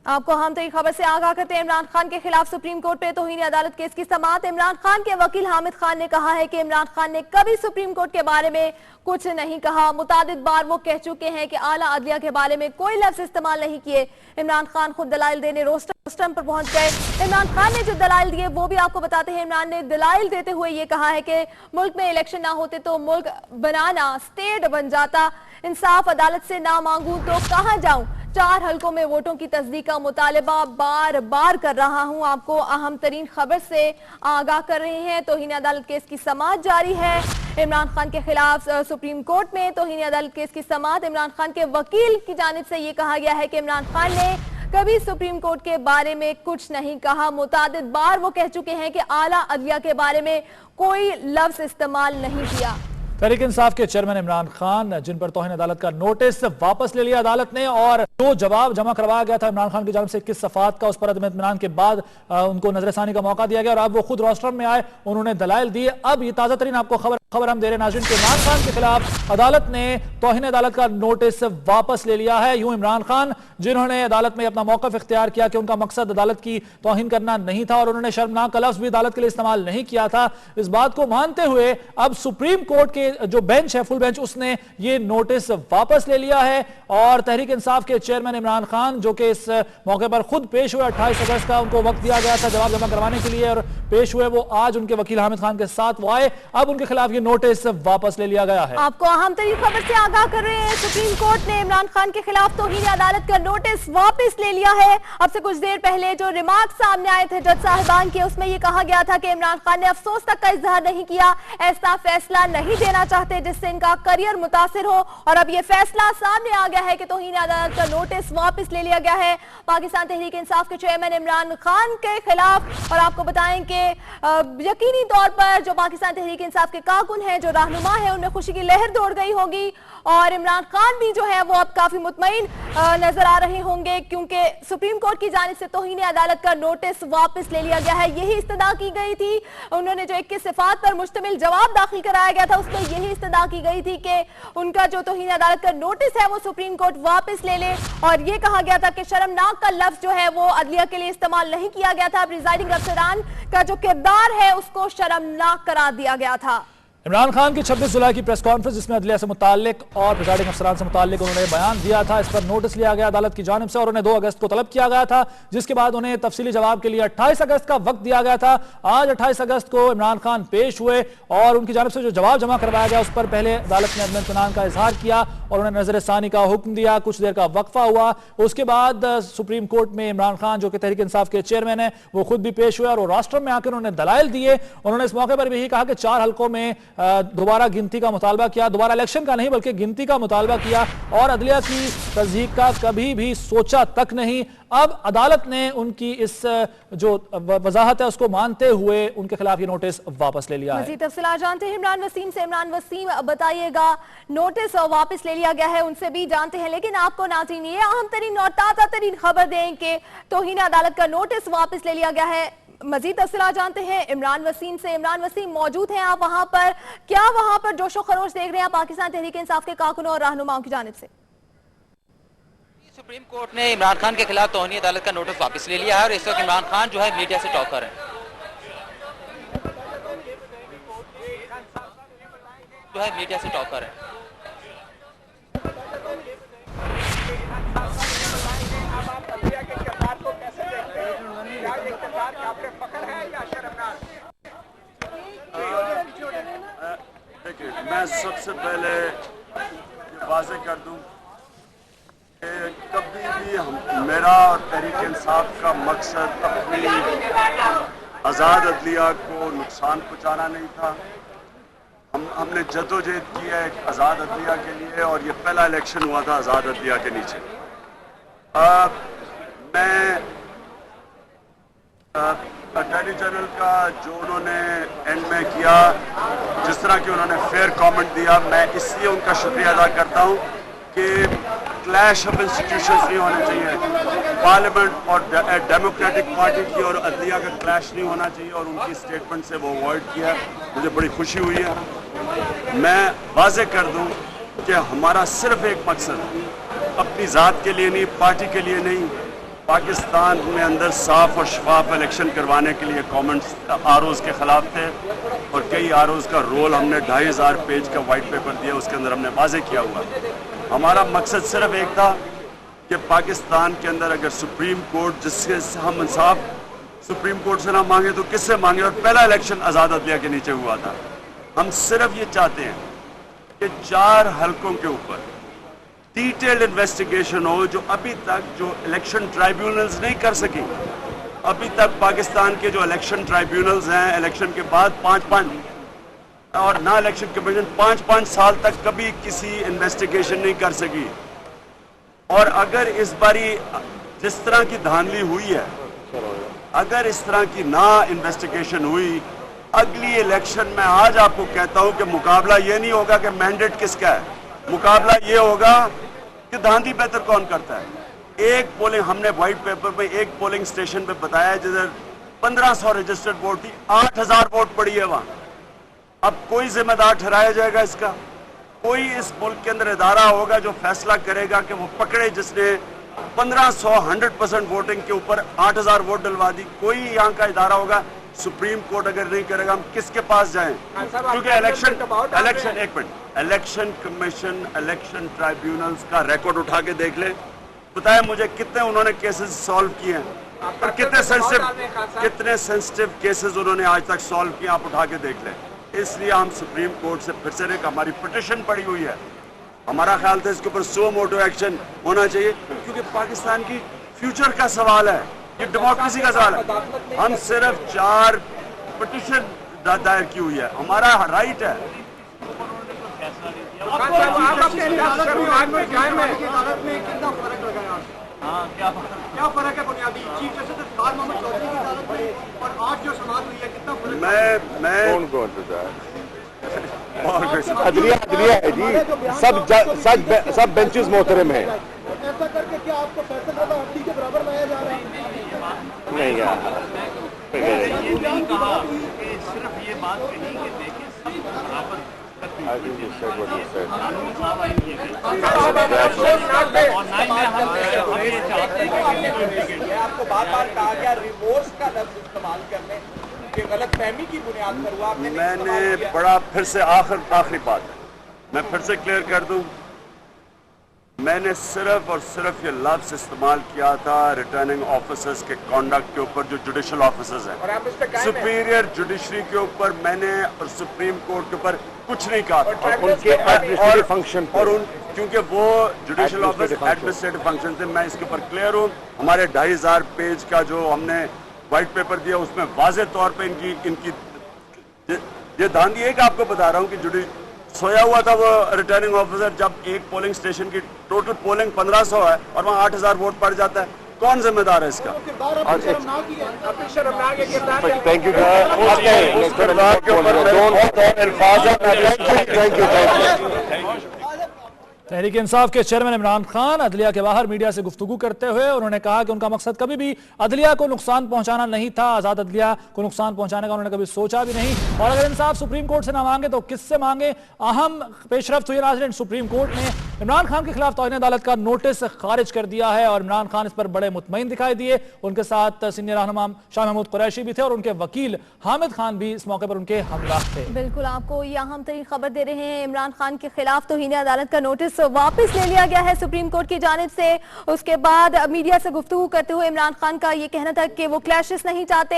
आपको हम तरीन खबर से आगाह करते हैं। इमरान खान के खिलाफ सुप्रीम कोर्ट में तौहीन अदालत केस की समाअत। इमरान खान के वकील हामिद खान ने कहा है कि इमरान खान ने कभी सुप्रीम कोर्ट के बारे में कुछ नहीं कहा। मुतादिद बार वो कह चुके हैं कि आला अदलिया के बारे में कोई लफ्ज इस्तेमाल नहीं किए। इमरान खान खुद दलाइल देने रोस्टम पर पहुंच गए। इमरान खान ने जो दलाइल दिए वो भी आपको बताते हैं। इमरान ने दलाइल देते हुए ये कहा है कि मुल्क में इलेक्शन ना होते तो मुल्क बनाना स्टेट बन जाता। इंसाफ अदालत से ना मांगू तो कहां जाऊं। 4 हलकों में वोटों की तस्दीक का मुतालबा बार बार कर रहा हूं। आपको अहम तरीन खबर से आगाह कर रहे हैं। तौहीन अदालत केस की समाअत जारी है। इमरान खान के खिलाफ सुप्रीम कोर्ट में तौहीन अदालत केस की समाअत। इमरान खान के वकील की जानिब से यह कहा गया है कि इमरान खान ने कभी सुप्रीम कोर्ट के बारे में कुछ नहीं कहा। मुतादिद बार वो कह चुके हैं कि आला अदलिया के बारे में कोई लफ्ज इस्तेमाल नहीं किया। तहरीक इंसाफ के चेयरमैन इमरान खान, जिन पर तौहीन अदालत का नोटिस वापस ले लिया अदालत ने, और जो जवाब जमा करवाया गया था इमरान खान की जानिब से 21 सफात का, उस पर अदम इत्मीनान के बाद उनको नजरसानी का मौका दिया गया और अब वो खुद रोस्टरम में आए, उन्होंने दलाइल दिए। अब ये ताजा तरीन आपको खबर हम दे रहे नाज़रीन के इमरान खान के खिलाफ अदालत ने तौहीन अदालत का नोटिस वापस ले लिया है। यूं इमरान खान, जिन्होंने अदालत में अपना मौक़िफ़ इख्तियार किया कि उनका मकसद अदालत की तौहीन करना नहीं था और उन्होंने शर्मनाक लफ्ज़ भी अदालत के लिए इस्तेमाल नहीं किया था, इस बात को मानते हुए अब सुप्रीम कोर्ट के जो बेंच है, फुल बेंच, उसने ये नोटिस वापस ले लिया है। और तहरीक इंसाफ के चेयरमैन इमरान खान, जो कि इस मौके पर खुद पेश हुए, 28 अगस्त का उनको वक्त दिया गया था जवाब जमा करवाने के लिए और पेश हुए, वो आज उनके वकील हामिद खान के साथ वो आए। अब उनके खिलाफ ये नोटिस वापस ले लिया गया है। आपको अहम तरीन खबर से आगाह कर रहे हैं। सुप्रीम कोर्ट ने इमरान खान के खिलाफ तौहीन अदालत का नोटिस वापस ले लिया है। अब से कुछ देर पहले जो रिमार्क सामने आए थे जज साहिबान के, उसमें यह कहा गया था कि इमरान खान ने अफसोस तक का इजहार नहीं किया, ऐसा फैसला नहीं देना चाहते जिससे इनका करियर मुतासिर हो। और अब यह फैसला सामने आ गया है कि तौहीन अदालत का नोटिस वापस ले लिया गया है पाकिस्तान तहरीक इंसाफ के चेयरमैन इमरान खान के खिलाफ। और आपको बताएं कि यकीनी तौर पर जो पाकिस्तान तहरीक इंसाफ के कारकुन हैं, जो रहनुमा है, उनमें खुशी की लहर दौड़ गई होगी और इमरान खान भी जो है वो अब काफी मुतमईन नजर आ रहे होंगे, क्योंकि सुप्रीम कोर्ट की जानिब से तौहीन अदालत का नोटिस वापस ले लिया गया है। यही इस्तदा की गई थी। उन्होंने जो 21 सिफात पर मुश्तमिल जवाब दाखिल कराया गया था, उसमें यही इस्तदा की गई थी कि उनका जो तौहीन अदालत का नोटिस है वो सुप्रीम कोर्ट वापस ले ले। और ये कहा गया था कि शर्मनाक का लफ्ज जो है वो अदलिया के लिए इस्तेमाल नहीं किया गया था। प्रिजाइडिंग अफसरान का जो किरदार है उसको शर्मनाक करार दिया गया था। इमरान खान की 26 जुलाई की प्रेस कॉन्फ्रेंस, जिसमें अदलिया से मुताल्लिक और प्रिजाइडिंग अफसरान से मुताल्लिक उन्होंने बयान दिया था, इस पर नोटिस लिया गया अदालत की जानिब से और उन्हें 2 अगस्त को तलब किया गया था, जिसके बाद उन्हें तफसीली जवाब के लिए 28 अगस्त का वक्त दिया गया था। आज 28 अगस्त को इमरान खान पेश हुए और उनकी जानिब से जो जवाब जमा करवाया गया उस पर पहले अदालत ने अदम इत्मीनान का इजहार किया और उन्हें नजरसानी का हुक्म दिया। कुछ देर का वक्फा हुआ, उसके बाद सुप्रीम कोर्ट में इमरान खान, जो कि तहरीक इंसाफ के चेयरमैन है, वो खुद भी पेश हुए और वो राष्ट्रम में आकर उन्होंने दलाइल दिए। उन्होंने इस मौके पर भी यही कहा कि 4 हलकों में दोबारा गिनती का मुतालबा किया, दोबारा इलेक्शन का नहीं बल्कि गिनती का मुतालबा किया और अदलिया की तस्दीक का कभी भी सोचा तक नहीं। अब अदालत ने उनकी इस जो वजाहत है उसको मानते हुए उनके खिलाफ ये नोटिस वापस ले लिया है। मज़ीद तफसीलात जानते हैं इमरान वसीम से। इमरान वसीम, बताइएगा, नोटिस वापस ले लिया गया है, उनसे भी जानते हैं, लेकिन आपको नाज़रीन ये अहम तरीन और ताज़ा तरीन खबर दें कि तौहीन अदालत का नोटिस वापस ले लिया गया है। मजीद तफसीलात जानते हैं इमरान वसीम से। इमरान वसीम, मौजूद हैं आप वहां पर, क्या वहां पर जोशो खरोश देख रहे हैं पाकिस्तान तहरीक इंसाफ के कारकुनों और रहनुमाओं की जानिब से? सुप्रीम कोर्ट ने इमरान खान के खिलाफ तौहीन अदालत का नोटिस वापस ले लिया है और इस वक्त इमरान खान जो है मीडिया से टॉकर है, मैं सबसे पहले वाज़ेह कर दूं कि कभी भी मेरा और तहरीक इंसाफ का मकसद अपनी आज़ाद अदलिया को नुकसान पहुंचाना नहीं था। हमने जदोजहद की है एक आज़ाद अदलिया के लिए और ये पहला इलेक्शन हुआ था आज़ाद अदलिया के नीचे। मैं अटॉर्नी जनरल का जो उन्होंने एंड में किया, जिस तरह की उन्होंने फेयर कमेंट दिया, मैं इसलिए उनका शुक्रिया अदा करता हूं कि क्लैश ऑफ इंस्टीट्यूशंस नहीं होने चाहिए। पार्लियामेंट और डेमोक्रेटिक पार्टी की और अदलिया का क्लैश नहीं होना चाहिए और उनकी स्टेटमेंट से वो अवॉइड किया। मुझे बड़ी खुशी हुई है। मैं वाज़ेह कर दूं कि हमारा सिर्फ एक मकसद, अपनी ज़ात के लिए नहीं, पार्टी के लिए नहीं, पाकिस्तान में अंदर साफ और शफाफ इलेक्शन करवाने के लिए कमेंट्स आरओज के खिलाफ थे और कई आरओज का रोल हमने 2500 पेज का वाइट पेपर दिया, उसके अंदर हमने वाजे किया हुआ। हमारा मकसद सिर्फ एक था कि पाकिस्तान के अंदर अगर सुप्रीम कोर्ट, जिससे हम इंसाफ सुप्रीम कोर्ट से ना मांगे तो किससे मांगे, और पहला इलेक्शन आज़ाद अदलिया के नीचे हुआ था। हम सिर्फ ये चाहते हैं कि 4 हलकों के ऊपर डिटेल्ड इन्वेस्टिगेशन हो, जो अभी तक जो इलेक्शन ट्राइब्यूनल्स नहीं कर सकी। अभी तक पाकिस्तान के जो इलेक्शन ट्राइब्यूनल्स हैं, इलेक्शन के बाद 5-5 और ना इलेक्शन कमीशन 5-5 साल तक कभी किसी इन्वेस्टिगेशन नहीं कर सकी। और अगर इस बारी जिस तरह की धांधली हुई है, अगर इस तरह की ना इन्वेस्टिगेशन हुई, अगली इलेक्शन में आज आपको कहता हूं कि मुकाबला ये नहीं होगा कि मैंडेट किसका है, मुकाबला ये होगा कि धांधली बेहतर कौन करता है। एक पोलिंग हमने व्हाइट पेपर पे एक पोलिंग स्टेशन पे बताया जिधर 1500 रजिस्टर्ड वोट थी, 8000 वोट पड़ी है वहां। अब कोई जिम्मेदार ठहराया जाएगा इसका? कोई इस मुल्क के अंदर इदारा होगा जो फैसला करेगा कि वो पकड़े जिसने 1500 वोटिंग के ऊपर 8000 वोट डलवा दी? कोई यहाँ का इदारा होगा? सुप्रीम कोर्ट अगर नहीं करेगा, हम किसके पास जाएं? क्योंकि इलेक्शन कमीशन, इलेक्शन ट्राइब्यूनल्स का रिकॉर्ड उठा के देख ले, बताए मुझे कितने उन्होंने केसेस सॉल्व किए हैं और कितने सेंसिटिव केसेस उन्होंने आज तक सॉल्व किए, आप उठा के देख लें। इसलिए हम सुप्रीम कोर्ट से फिर से एक हमारी पिटिशन पड़ी हुई है। हमारा ख्याल था इसके ऊपर सो मोटो एक्शन होना चाहिए, क्योंकि पाकिस्तान की फ्यूचर का सवाल है, ये डेमोक्रेसी का सवाल है। हम सिर्फ 4 पिटिशन दायर की हुई है, हमारा राइट है। क्या फर्क है बुनियादी? चीफ जस्टिस इफ्तार मोहम्मद चौधरी की अदालत में और आज जो समाअत हुई है, कितना फर्क? मैं कौन अदलिया है जी, सब बेंचेस मोहतरम है। ऐसा करके क्या आपको फैसला हड्डी के बराबर लाया जा रहा है? नहीं यार, सिर्फ ये बात कही कि देखिए सब बराबर आपको बार-बार कहा गया रिमोर्स का लफ्ज इस्तेमाल करने के गलतफहमी की बुनियाद पर हुआ। मैंने बड़ा फिर से आखिरी बात मैं फिर से क्लियर कर दूं, मैंने सिर्फ और सिर्फ ये लफ्ज इस्तेमाल किया था रिटर्निंग ऑफिसर्स के कॉन्डक्ट के ऊपर, जो जुडिशल ऑफिसर्स हैं, सुपीरियर जुडिशरी के ऊपर मैंने और सुप्रीम कोर्ट के ऊपर कुछ नहीं कहा था। उनके एडमिनिस्ट्रेटिव फंक्शन और क्योंकि वो जुडिशल ऑफिस एडमिनिस्ट्रेटिव फंक्शन थे, मैं इसके ऊपर क्लियर हूँ। हमारे 2500 पेज का जो हमने व्हाइट पेपर दिया, उसमें वाज़े तौर पे इनकी ये धांधली एक आपको बता रहा हूँ कि सोया हुआ था वो रिटर्निंग ऑफिसर, जब एक पोलिंग स्टेशन की टोटल पोलिंग 1500 है और वहाँ 8000 वोट पड़ जाता है, कौन जिम्मेदार है इसका? Thank you. तहरीक इंसाफ के चेयरमैन इमरान खान अदलिया के बाहर मीडिया से गुफ्तगू करते हुए उन्होंने कहा कि उनका मकसद कभी भी अदलिया को नुकसान पहुंचाना नहीं था, आजाद अदलिया को नुकसान पहुंचाने का उन्होंने कभी सोचा भी नहीं। और अगर इंसाफ सुप्रीम कोर्ट से ना मांगे तो किससे मांगे? अहम पेशरफ्त हुई नाज़रीन, सुप्रीम कोर्ट ने इमरान खान के खिलाफ तौहीन अदालत का नोटिस खारिज कर दिया है और इमरान खान इस पर बड़े मुतमईन दिखाई दिए। उनके साथ सीनियर रहनुमा शाह महमूद कुरैशी भी थे और उनके वकील हामिद खान भी इस मौके पर उनके हमराह थे। बिल्कुल, आपको ये अहम तरीन खबर दे रहे हैं, इमरान खान के खिलाफ तौहीन अदालत का नोटिस वापस ले लिया गया है सुप्रीम कोर्ट की जानिब से। उसके बाद मीडिया से गुफ्तगू करते हुए इमरान खान का ये कहना था कि वो क्लैशेस नहीं चाहते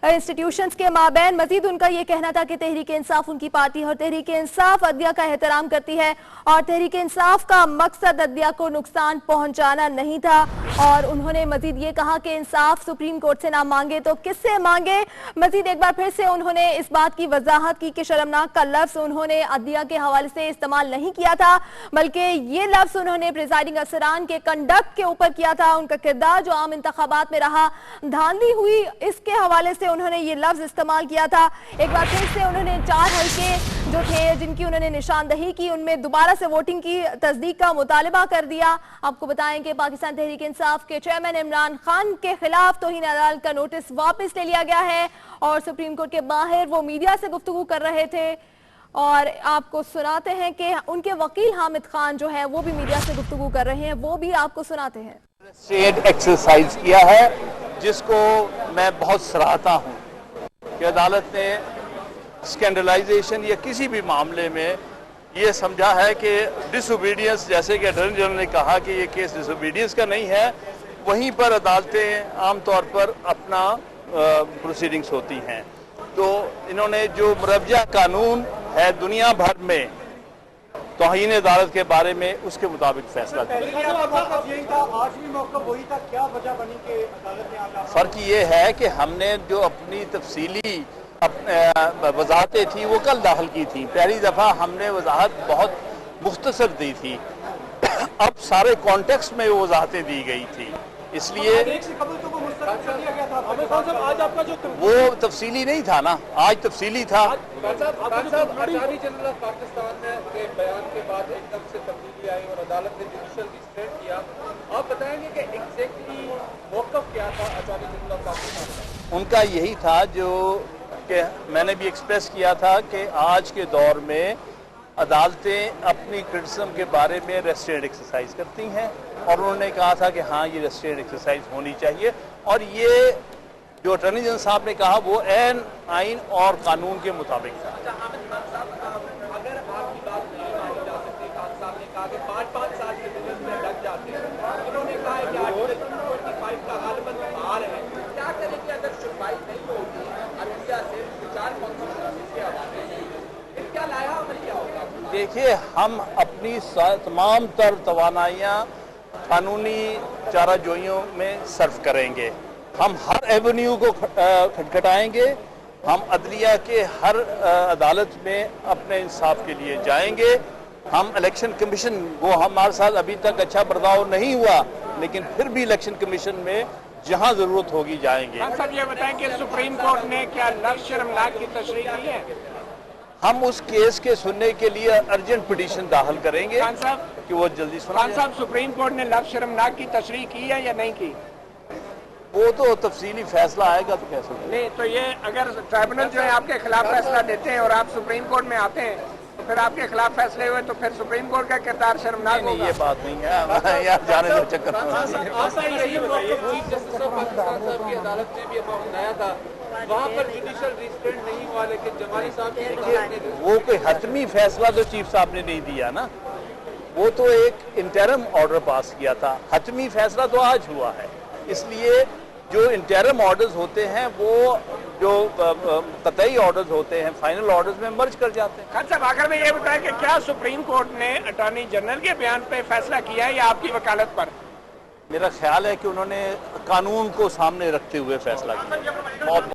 इंस्टीट्यूशंस के माबैन। मजीद उनका ये कहना था कि तहरीक इंसाफ उनकी पार्टी है और तहरीक इंसाफ अदलिया का एहतराम करती है और तहरीक इंसाफ का मकसद अदलिया को नुकसान पहुंचाना नहीं था। और उन्होंने मजीद ये कहा कि इंसाफ सुप्रीम कोर्ट से ना मांगे तो किससे मांगे। मजीद एक बार फिर से उन्होंने इस बात की वजाहत की कि शर्मनाक का लफ्ज उन्होंने अदलिया के हवाले से इस्तेमाल नहीं किया था, बल्कि ये लफ्ज उन्होंने प्रिजाइडिंग अफसरान के कंडक्ट के ऊपर किया था। उनका किरदार जो आम इंतखाबात में रहा, धांधली हुई, इसके हवाले से उन्होंने ये लफ्ज इस्तेमाल किया था। एक बार फिर से उन्होंने 4 हल्के जो थे जिनकी उन्होंने निशानदही की, उनमें दोबारा से वोटिंग की तस्दीक का मुतालबा कर दिया। आपको बताएं कि पाकिस्तान तहरीक इंसाफ के चेयरमैन इमरान खान के खिलाफ तौहीन अदालत का नोटिस वापस ले लिया गया है और सुप्रीम कोर्ट के बाहर वो मीडिया से गुफ्तगू कर रहे थे। और आपको सुनाते हैं कि उनके वकील हामिद खान जो है वो भी मीडिया से गुफ्तगू कर रहे हैं, वो भी आपको सुनाते हैं। स्टेट एक्सरसाइज किया है जिसको मैं बहुत सराहता हूं कि अदालत ने स्कैंडलाइजेशन या किसी भी मामले में ये समझा है कि डिसोबीडियंस, जैसे कि अटॉर्नी जनरल ने कहा कि ये केस डिसोबीडियंस का नहीं है, वहीं पर अदालतें आमतौर पर अपना प्रोसीडिंग्स होती हैं। तो इन्होंने जो मुरवजा कानून है दुनिया भर में तौहीन अदालत के बारे में, उसके मुताबिक फैसला किया। आज भी मौका वही था, क्या वजह बनी कि अदालत ने आज फर्क ये है कि हमने जो अपनी तफसीली वजाहतें थी वो कल दाखिल की थी। पहली दफ़ा हमने वजाहत बहुत मुख्तसर दी थी, अब सारे कॉन्टेक्स्ट में वो वजाहतें दी गई थी, इसलिए आज आपका जो वो तफसीली नहीं था ना, आज तफसीली था। अटॉर्नी जनरल ऑफ पाकिस्तान के बयान के बाद एकदम से तब्दीली आई और अदालत ने जुडिशियल रिस्ट्रेंट किया। आप बताएंगे कि एग्जैक्टली मौक़िफ़ क्या था अटॉर्नी जनरल ऑफ पाकिस्तान का? उनका यही था जो कि मैंने भी एक्सप्रेस किया था कि आज के दौर में अदालतें अपनी क्रिटिसिज्म के बारे में रेस्ट्रेंट एक्सरसाइज करती हैं, और उन्होंने कहा था कि हाँ ये रेस्ट्रेंट एक्सरसाइज होनी चाहिए, और ये जो अटॉर्नी जनरल साहब ने कहा वो ऐन आइन और कानून के मुताबिक था। अगर आपकी बात नहीं मानी जा सकती, खान साहब ने कहा कि 5-5 साल के बिजनेस में लग जाते हैं, उन्होंने कहा है कि आर्टिकल 225 का गालिबन बाहर है, क्या करें कि अगर सुनवाई नहीं होगी अदलिया से विचार कॉन्स्टिट्यूशन के हवाले से, फिर क्या लाया अमल क्या होगा? देखिए, हम अपनी तमाम तर तवानाइयाँ कानूनी चाराजोइयों में सर्व करेंगे। हम हर एवेन्यू को खटखटाएंगे, हम अदलिया के हर अदालत में अपने इंसाफ के लिए जाएंगे। हम इलेक्शन कमीशन, वो हमारे साथ अभी तक अच्छा बर्ताव नहीं हुआ, लेकिन फिर भी इलेक्शन कमीशन में जहां जरूरत होगी जाएंगे। सर ये बताएं कि सुप्रीम कोर्ट ने क्या लफ्ज़ शर्मनाक की तशरीह की है? हम उस केस के सुनने के लिए अर्जेंट पिटीशन दाखिल करेंगे खान साहब, कि वो जल्दी सुना खान जाए। साहब सुप्रीम कोर्ट ने लफ्ज़ शर्मनाक की तशरीह की है या नहीं की? वो तो तफसीली फैसला आएगा तो कैसे होगा। नहीं तो ये अगर ट्राइब्यूनल जो है आपके खिलाफ फैसला देते हैं और आप सुप्रीम कोर्ट में आते हैं तो फिर आपके खिलाफ फैसले हुए तो फिर सुप्रीम कोर्ट का किरदार शर्मनाक नहीं, होगा। ये बात नहीं है, यार जाने दो चक्कर। आपका यही मौक़िफ़ चीफ जस्टिस ऑफ पाकिस्तान साहब की अदालत ने भी अपनाया था, वहाँ पर जुडिशियल रिस्ट्रेंट नहीं हुआ, लेकिन जमाली साहब की अदालत ने वो कोई हतमी फैसला तो चीफ साहब ने नहीं दिया ना, वो तो एक इंटरम ऑर्डर पास किया था। हतमी फैसला तो आज हुआ है, इसलिए जो इंटरम ऑर्डर्स होते हैं वो जो कतई ऑर्डर्स होते हैं फाइनल ऑर्डर्स में मर्ज कर जाते हैं। खान साहब आखिर में ये बताया कि क्या सुप्रीम कोर्ट ने अटॉर्नी जनरल के बयान पे फैसला किया है या आपकी वकालत पर? मेरा ख्याल है कि उन्होंने कानून को सामने रखते हुए फैसला किया। बहुत